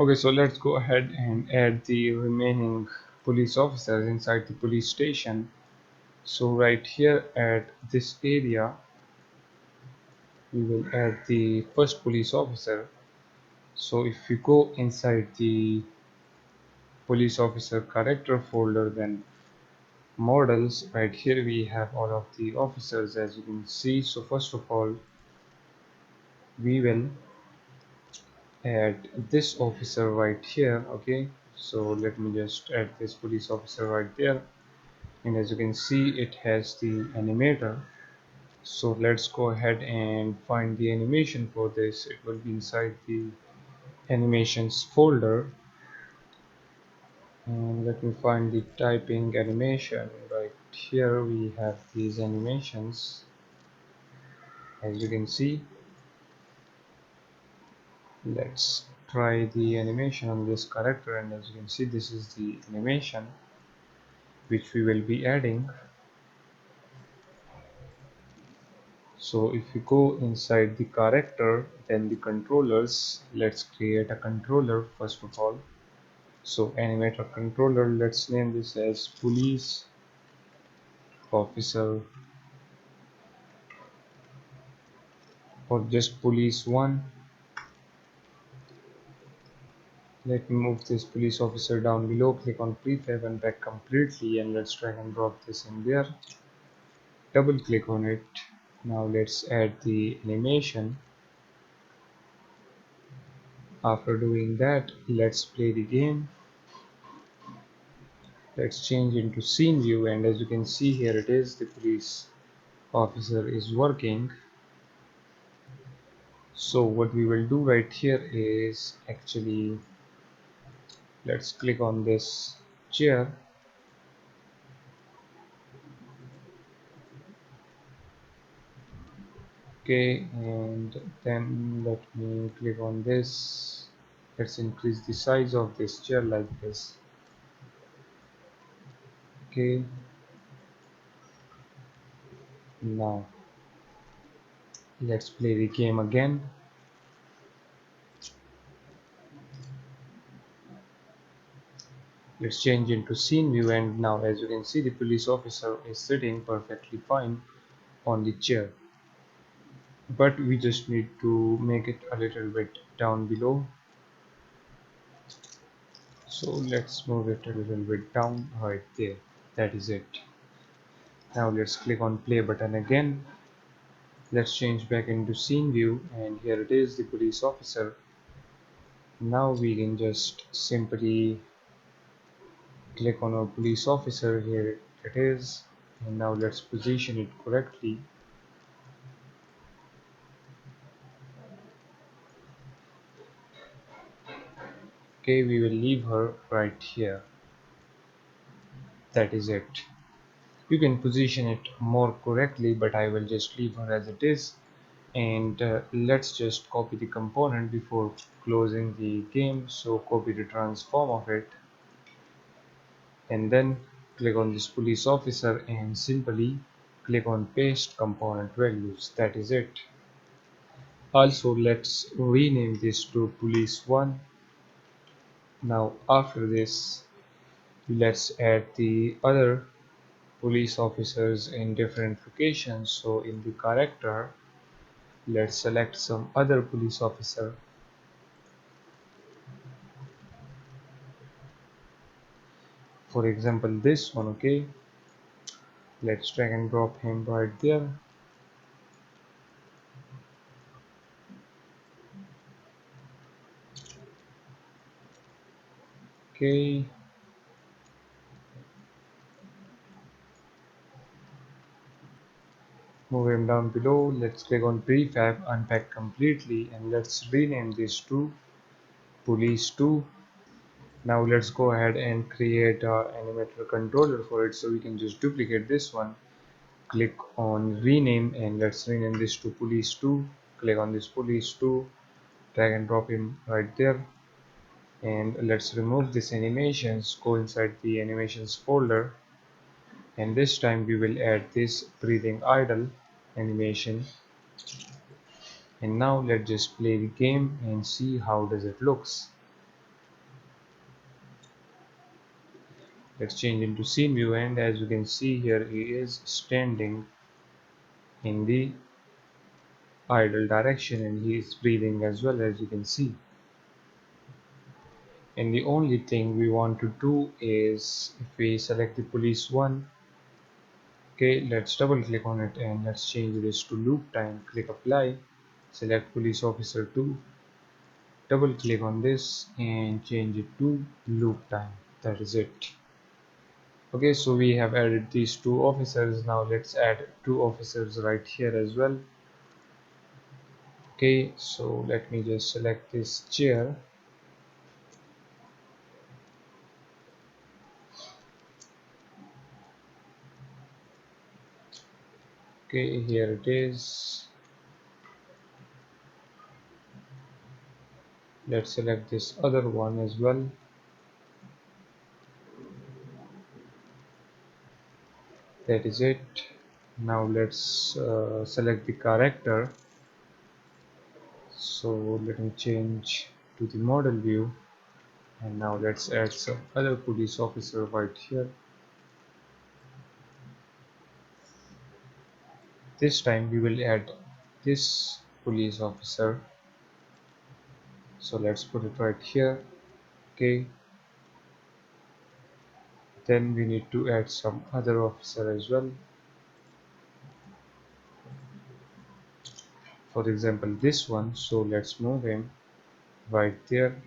Okay, so let's go ahead and add the remaining police officers inside the police station. So right here at this area, we will add the first police officer. So if we go inside the police officer character folder, then models, right here we have all of the officers as you can see. So first of all, we will add this officer right here. Okay, so let me just add this police officer right there, and as you can see it has the animator. So let's go ahead and find the animation for this. It will be inside the animations folder, and let me find the typing animation. Right here we have these animations as you can see. Let's try the animation on this character, and as you can see this is the animation which we will be adding. So if you go inside the character, then the controllers, let's create a controller first of all. So animator controller, let's name this as police officer or just police 1. Let me move this police officer down below, click on prefab and back completely, and let's drag and drop this in there. Double click on it. Now let's add the animation. After doing that, let's play the game. Let's change into scene view, and as you can see here it is, the police officer is working. So what we will do right here is actually, let's click on this chair. Okay, and then let me click on this. Let's increase the size of this chair like this. Okay, now let's play the game again. Let's change into scene view, and now as you can see the police officer is sitting perfectly fine on the chair, but we just need to make it a little bit down below. So let's move it a little bit down right there. That is it. Now let's click on play button again. Let's change back into scene view, and here it is, the police officer. Now we can just simply click on our police officer. Here it is, and now let's position it correctly. Okay, we will leave her right here. That is it. You can position it more correctly, but I will just leave her as it is. And let's just copy the component before closing the game. So copy the transform of it, and then click on this police officer and simply click on paste component values. That is it. Also let's rename this to police 1. Now after this, let's add the other police officers in different locations. So in the character, let's select some other police officer. For example, this one. Okay, let's drag and drop him right there. Okay, move him down below. Let's click on prefab, unpack completely, and let's rename this to police 2. Now let's go ahead and create a animator controller for it. So we can just duplicate this one, click on rename, and let's rename this to police 2. Click on this police 2, drag and drop him right there, and let's remove this animations. Go inside the animations folder, and this time we will add this breathing idle animation. And now let's just play the game and see how does it looks. Let's change into scene view, and as you can see here, he is standing in the idle direction and he is breathing as well, as you can see. And the only thing we want to do is, if we select the police one, okay, let's double click on it and let's change this to loop time. Click apply, select police officer 2, double click on this and change it to loop time. That is it. Okay, so we have added these two officers. Now let's add two officers right here as well. Okay, so let me just select this chair. Okay, here it is. Let's select this other one as well. That is it. Now let's select the character. So let me change to the model view, and now let's add some other police officer right here. This time we will add this police officer, so let's put it right here. Okay, then we need to add some other officer as well. For example, this one, so let's move him right there.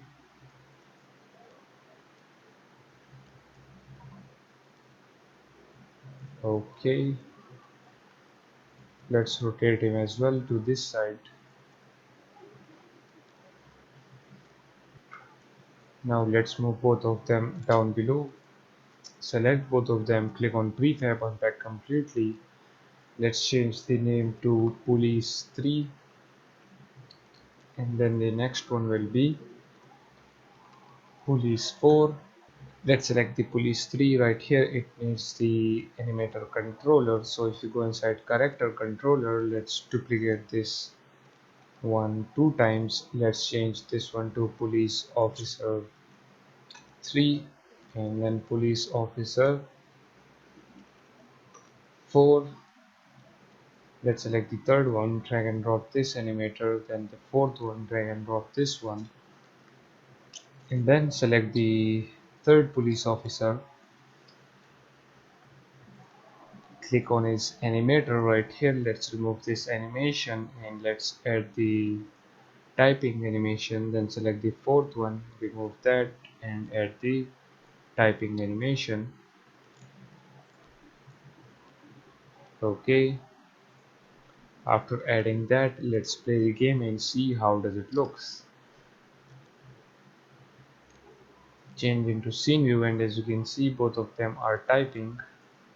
Okay, let's rotate him as well to this side. Now let's move both of them down below. Select both of them, click on prefab, unpack completely. Let's change the name to police 3, and then the next one will be police 4. Let's select the police 3 right here. It needs the animator controller. So if you go inside character controller, let's duplicate this one two times. Let's change this one to police officer 3, and then police officer 4. Let's select the third one, drag and drop this animator, then the fourth one, drag and drop this one, and then select the third police officer, click on his animator right here. Let's remove this animation and let's add the typing animation, then select the fourth one, remove that and add the typing animation. Okay, after adding that, let's play the game and see how does it looks. Change into scene view, and as you can see, both of them are typing.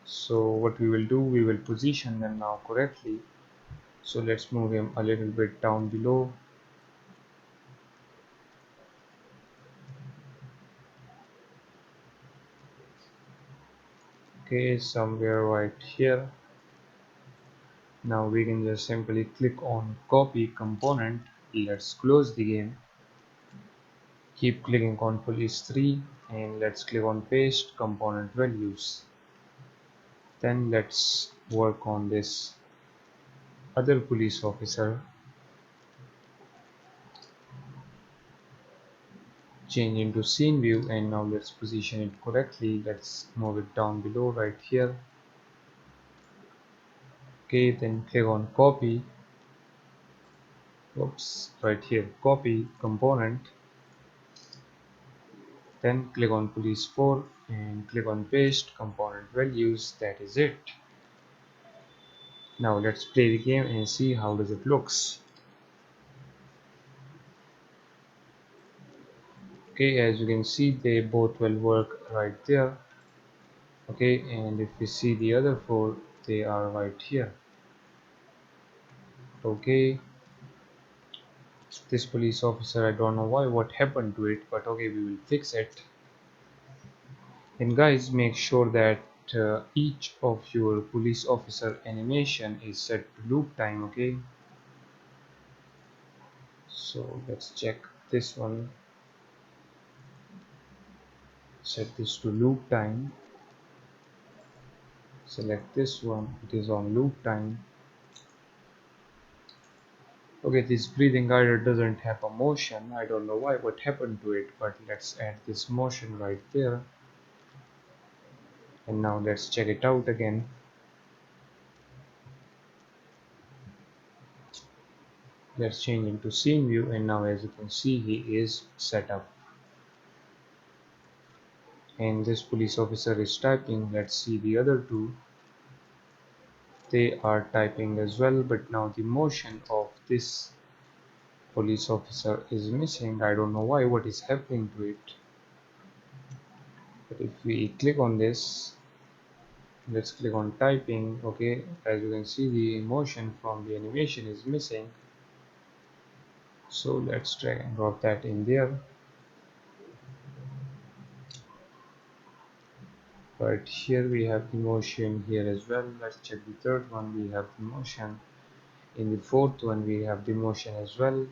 So what we will do, we will position them now correctly. So let's move him a little bit down below. Okay, somewhere right here. Now we can just simply click on copy component. Let's close the game. Keep clicking on police 3 and let's click on paste component values. Then let's work on this other police officer. Change into scene view, and now let's position it correctly. Let's move it down below right here. Okay, then click on copy. Oops, right here, copy component. Then click on police 4 and click on paste component values. That is it. Now let's play the game and see how does it looks. Okay, as you can see, they both will work right there. Okay, and if we see the other four, they are right here. Okay, this police officer, I don't know why, what happened to it, but okay, we will fix it. And guys, make sure that each of your police officer animation is set to loop time. Okay, so let's check this one. Set this to loop time. select this one, it is on loop time. Okay, this breathing guide doesn't have a motion. I don't know why, what happened to it, but let's add this motion right there. And now let's check it out again. Let's change into scene view, and now as you can see, he is set up. And this police officer is typing. Let's see the other two. They are typing as well, but now the motion of this police officer is missing. I don't know why, what is happening to it. But if we click on this, let's click on typing. Okay, as you can see, the motion from the animation is missing. So let's drag and drop that in there. But here we have the motion here as well. Let's check the third one. We have the motion. In the fourth one we have the motion as well.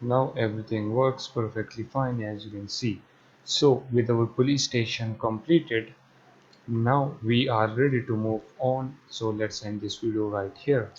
Now everything works perfectly fine, as you can see. So with our police station completed, now we are ready to move on. So let's end this video right here.